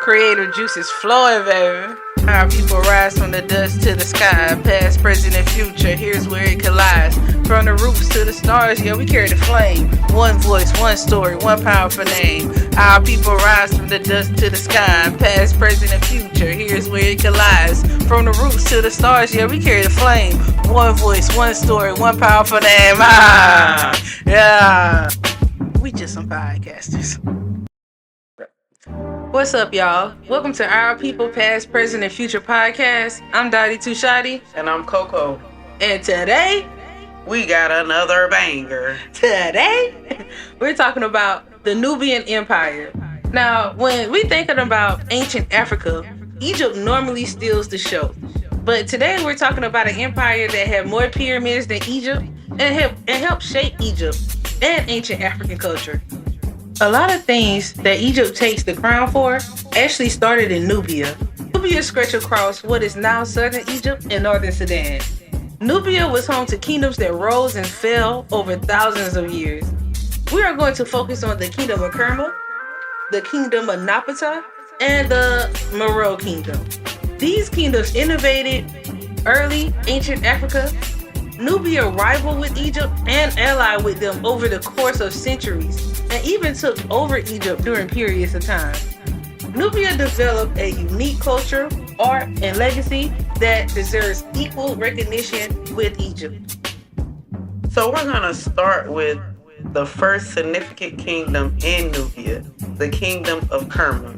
Creative juices flowing, baby. Our people rise from the dust to the sky. Past, present, and future, here's where it collides. From the roots to the stars, yeah, we carry the flame. One voice, one story, one powerful name. Our people rise from the dust to the sky. Past, present, and future, here's where it collides. From the roots to the stars, yeah, we carry the flame. One voice, one story, one powerful name. Yeah. We just some podcasters. What's up, y'all? Welcome to Our People Past, Present, and Future podcast. I'm Dottie Tushadi. And I'm Coco. And today, we got another banger. Today, we're talking about the Nubian Empire. Now, when we thinking about ancient Africa, Egypt normally steals the show. But today, we're talking about an empire that had more pyramids than Egypt and helped shape Egypt and ancient African culture. A lot of things that Egypt takes the crown for actually started in Nubia. Nubia stretched across what is now southern Egypt and northern Sudan. Nubia was home to kingdoms that rose and fell over thousands of years. We are going to focus on the kingdom of Kerma, the kingdom of Napata, and the Meroe kingdom. These kingdoms innovated early ancient Africa. Nubia rivaled with Egypt and allied with them over the course of centuries, and even took over Egypt during periods of time. Nubia developed a unique culture, art, and legacy that deserves equal recognition with Egypt. So we're going to start with the first significant kingdom in Nubia, the kingdom of Kerma.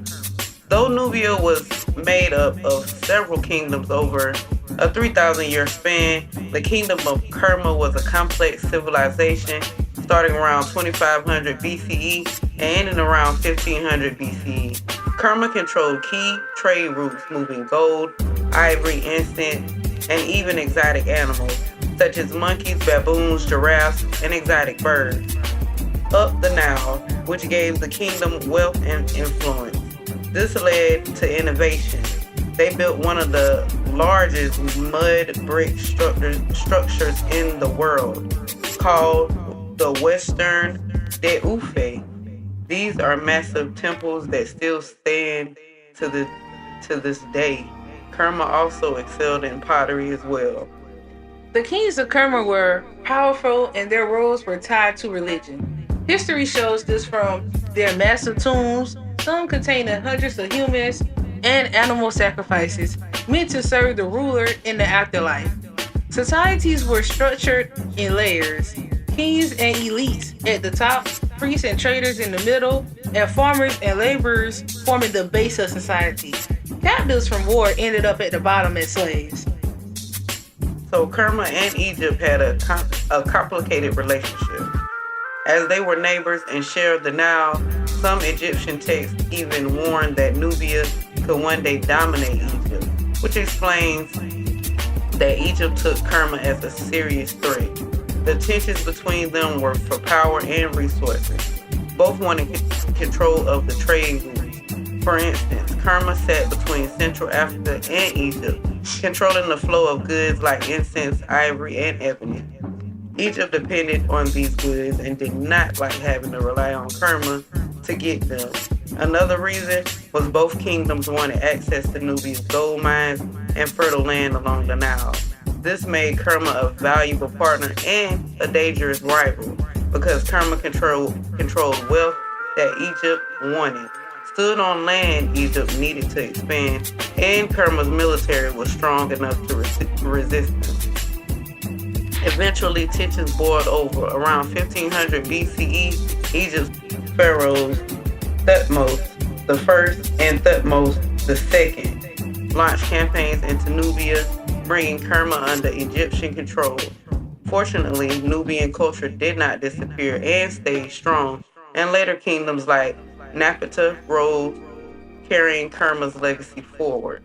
Though Nubia was made up of several kingdoms over a 3,000-year span, the kingdom of Kerma was a complex civilization starting around 2500 BCE and ending around 1500 BCE. Kerma controlled key trade routes moving gold, ivory, incense, and even exotic animals such as monkeys, baboons, giraffes, and exotic birds. Up the Nile, which gave the kingdom wealth and influence. This led to innovation. They built one of the largest mud brick structures in the world, called the Western Deufe. These are massive temples that still stand to this day. Kerma also excelled in pottery as well. The kings of Kerma were powerful and their roles were tied to religion. History shows this from their massive tombs, some containing hundreds of humans and animal sacrifices meant to serve the ruler in the afterlife. Societies were structured in layers. Kings and elites at the top, priests and traders in the middle, and farmers and laborers forming the base of society. Captives from war ended up at the bottom as slaves. So Kerma and Egypt had a complicated relationship. As they were neighbors and shared the Nile, some Egyptian texts even warned that Nubia could one day dominate Egypt, which explains that Egypt took Kerma as a serious threat. The tensions between them were for power and resources. Both wanted control of the trade routes. For instance, Kerma sat between Central Africa and Egypt, controlling the flow of goods like incense, ivory, and ebony. Egypt depended on these goods and did not like having to rely on Kerma to get them. Another reason was both kingdoms wanted access to Nubia's gold mines and fertile land along the Nile. This made Kerma a valuable partner and a dangerous rival because Kerma controlled wealth that Egypt wanted. Stood on land Egypt needed to expand, and Kerma's military was strong enough to resist them. Eventually, tensions boiled over. Around 1500 BCE, Egypt's pharaohs Thutmose the First and Thutmose the Second launched campaigns into Nubia, bringing Kerma under Egyptian control. Fortunately, Nubian culture did not disappear and stayed strong, and later kingdoms like Napata rose, carrying Kerma's legacy forward.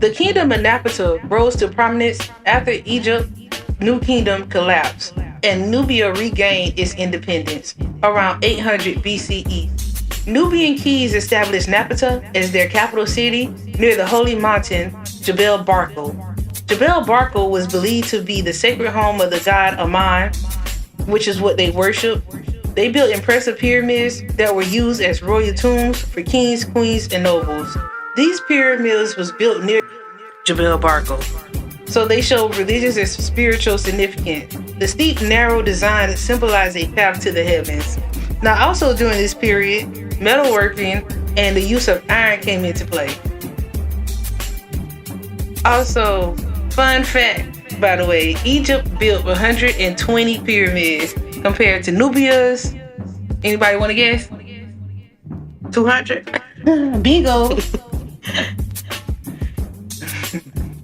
The kingdom of Napata rose to prominence after Egypt's new kingdom collapsed, and Nubia regained its independence around 800 BCE. Nubian kings established Napata as their capital city near the holy mountain Jebel Barkal. Jebel Barkal was believed to be the sacred home of the god Amun, which is what they worship. They built impressive pyramids that were used as royal tombs for kings, queens, and nobles. These pyramids was built near Jebel Barco, so they show religious and spiritual significance. The steep, narrow design symbolized a path to the heavens. Now, also during this period, metalworking and the use of iron came into play. Also, fun fact, by the way, Egypt built 120 pyramids compared to Nubia's. Anybody want to guess? 200. Bingo.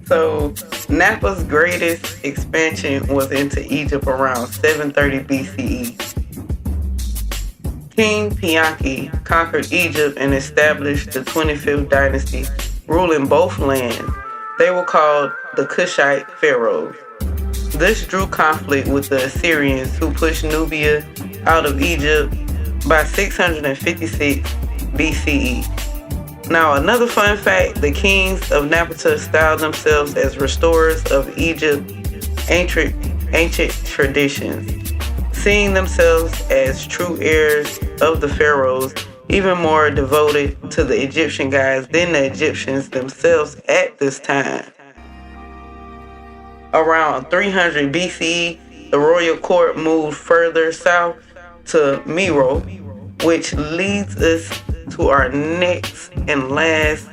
So Nappa's greatest expansion was into Egypt around 730 BCE. King Pianki conquered Egypt and established the 25th dynasty, ruling both lands. They were called the Kushite pharaohs. This drew conflict with the Assyrians, who pushed Nubia out of Egypt by 656 BCE. Now, another fun fact, the kings of Napata styled themselves as restorers of Egypt's ancient traditions, seeing themselves as true heirs of the pharaohs, even more devoted to the Egyptian gods than the Egyptians themselves at this time. Around 300 BCE, the royal court moved further south to Meroe, which leads us to our next and last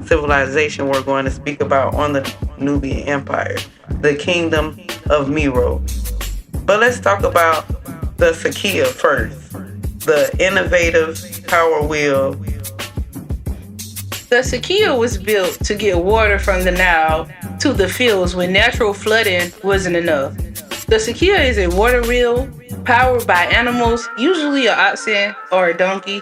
civilization we're going to speak about on the Nubian Empire, the Kingdom of Meroe. But let's talk about the Sakia first, the innovative power wheel. The Sakia was built to get water from the Nile to the fields when natural flooding wasn't enough. The Sakia is a water wheel powered by animals, usually an oxen or a donkey.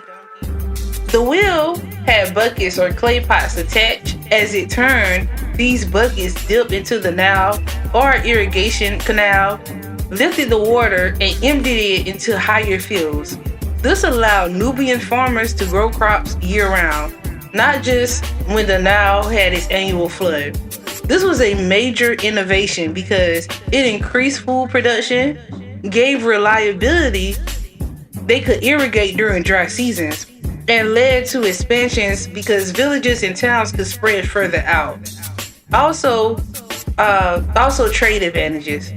The wheel had buckets or clay pots attached. As it turned, these buckets dipped into the Nile or irrigation canal, lifted the water, and emptied it into higher fields. This allowed Nubian farmers to grow crops year-round, not just when the Nile had its annual flood. This was a major innovation because it increased food production, gave reliability, they could irrigate during dry seasons, and led to expansions because villages and towns could spread further out. Also trade advantages.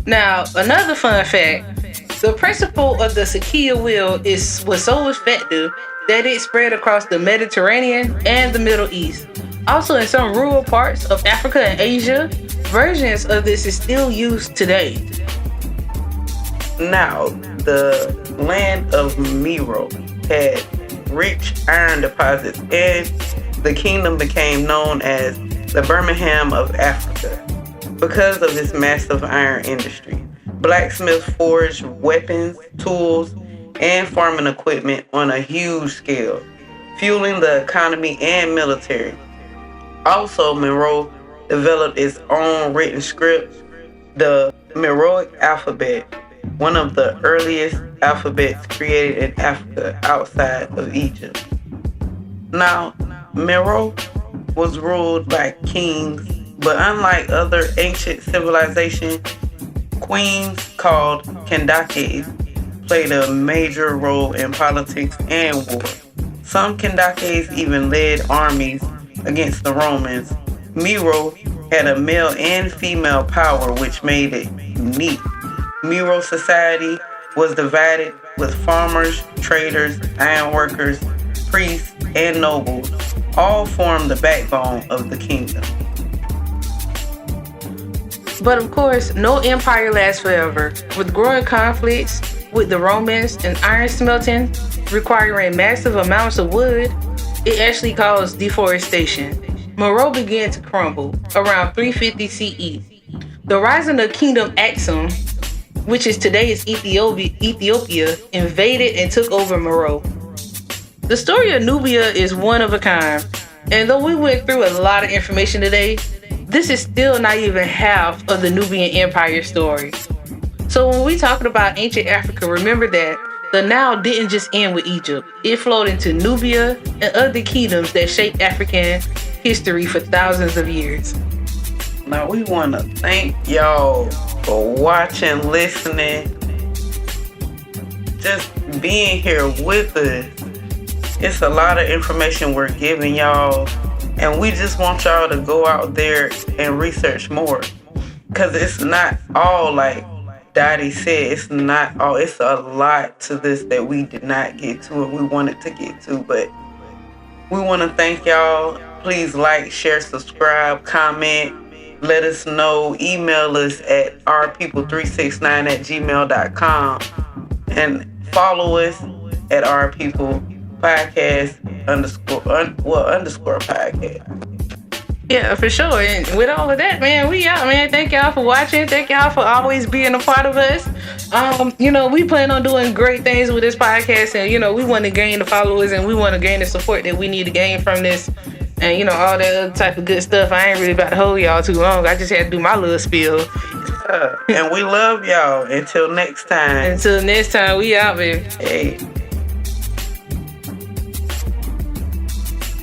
Now, another fun fact, the principle of the Sakia wheel was so effective that it spread across the Mediterranean and the Middle East. Also, in some rural parts of Africa and Asia, versions of this is still used today. Now, the land of Meroe had rich iron deposits, and the kingdom became known as the Birmingham of Africa because of its massive iron industry. Blacksmiths forged weapons, tools, and farming equipment on a huge scale, fueling the economy and military. Also, Meroe developed its own written script, the Meroic alphabet, one of the earliest alphabets created in Africa outside of Egypt. Now, Meroe was ruled by kings, but unlike other ancient civilizations, queens called Kandakes played a major role in politics and war. Some Kandakes even led armies against the Romans. Meroe had a male and female power, which made it unique. Meroe society was divided with farmers, traders, ironworkers, priests, and nobles. All formed the backbone of the kingdom. But of course, no empire lasts forever. With growing conflicts with the Romans and iron smelting requiring massive amounts of wood, it actually caused deforestation. Meroe began to crumble around 350 CE. The rising of Kingdom Axum, which is today's Ethiopia, invaded and took over Meroe. The story of Nubia is one of a kind, and though we went through a lot of information today, this is still not even half of the Nubian Empire story. So when we talking about ancient Africa, remember that the Nile didn't just end with Egypt. It flowed into Nubia and other kingdoms that shaped African history for thousands of years. Now, we want to thank y'all for watching, listening, just being here with us. It's a lot of information we're giving y'all, and we just want y'all to go out there and research more. Because it's not all like Dottie said, it's not all, it's a lot to this that we did not get to and we wanted to get to. But we want to thank y'all. Please like, share, subscribe, comment, let us know, email us at ourpeople369@gmail.com, and follow us at ourpeople_podcast_podcast. Yeah, for sure. And with all of that, man, we out, man. Thank y'all for watching. Thank y'all for always being a part of us. We plan on doing great things with this podcast, and we want to gain the followers and we want to gain the support that we need to gain from this, and all that other type of good stuff. I ain't really about to hold y'all too long. I just had to do my little spiel. And we love y'all. Until next time. Until next time, we out, baby. Hey.